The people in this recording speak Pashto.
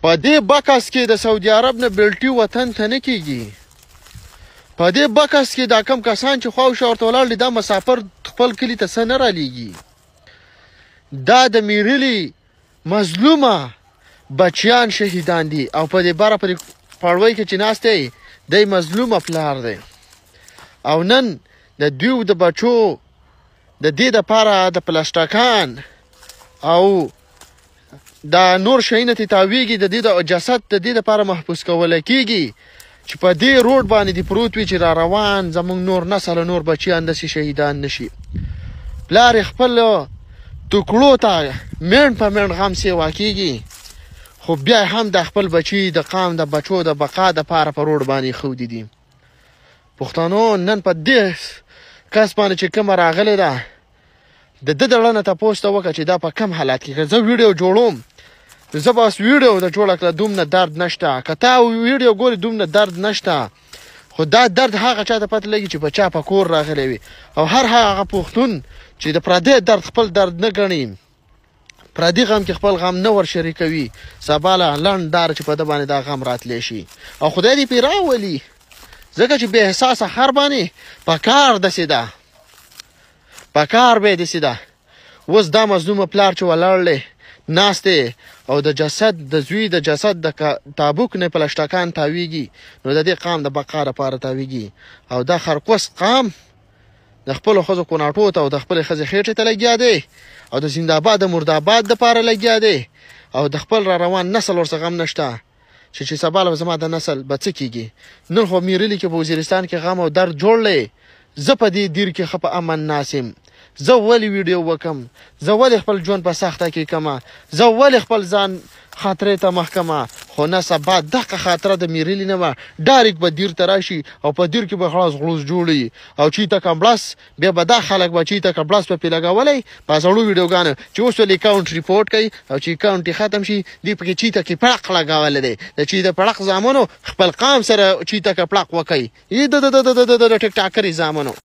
په دې بکس کې د سعودي عرب نه بلټي وطن ته نه کیږي. په دې بکس کې دا کم کسان چې خواوشا ورته ولاړ دي دا مسافر خپل کلي ته څه نه رالیږي. دا د میرلي مظلومه بچیان شهیدان دي او په دې باره په پړوی کې چې ناست دی دی مظلومه پلار دی. او نن د دوی د بچو د دې دپاره د پلاسټکان او دا نور شیونه تاویږي د دې د جسد د دې دپاره محفوظ کولی کېږي چې په دې روډ باندې دې پروت وي چې را روان زموږ نور نسل نور بچیان داسې شهیدان نشي. پلار یې خپل ټوکړو ته مینډ په مینډ غم سیوا کېږي خو بیا هم د خپل بچي د قام د بچو د بقا دپاره په روډ باندې ښودي دي. پښتنو نن په دې کس باندې چې کومه راغلې ده د ده د ړنه تپوس ته وکړه چې دا په کم حالات کې که زه ویډیو جوړوم زه به اوس ویډیو د جوړه کړه دومره درد نشته. که تا ویډیو ګورې دومره درد نشته خو دا درد هغه چا ته پته لګي چې په چا په کور راغلی وي. او هر هغه پښتون چې د پردی درد خپل درد نه ګڼي پردي غم کې خپل غم نه ور شریکوي سبا له لنډ دار چې په ده باندې دا غم راتلی شي او خدای دې پرې راولي ځکه چې بې احساسه خر باندې په کار داسې ده په کار به یې داسې ده. اوس دا مظلومه پلار چې ولاړ دی ناست دی او د جسد د زوی د جسد د تابوک نه پلاسټکان تاویږي نو د دې قام د بقا لپاره تاویږي. او دا خرکوس قام د خپلو ښځو کوناټو ته او د خپلې ښځې خېټې ته لګیا دی او د زنده‌باد د مرده‌باد دپاره لګیا دی او د خپل را روان نسل ورڅخه غم نشته چې سبا له زما د نسل به څه کېږي. نن خو میرلي کې په وزیرستان کې غم او درد جوړ دی. زه په دې دیر کې ښه په امن ناست یم. زه ولې ویډیو وکم زه ولې خپل ژوند په سخته کې کمه زه ولې خپل ځان خاطرې ته محکمه خو نه سبا دغه خاطره د میرلي نه وه ډایرکټ به دیر ته راشي او په دیر کې به خلاص غلوز جوړوي او چیته کمبلس بیا به دا خلک به چیته کمبلس په پې لګولی په زړو ویډیوګانو چې اوس ولې اکاونټ ریپورټ کوي او چې اکاونټ یې ختم شي دوی پکې چیته کې پړق لګولی دی د چې د پړق زامنو خپل قام سره چیته کې پړق وکوي د ټیک ټاکري زامنو.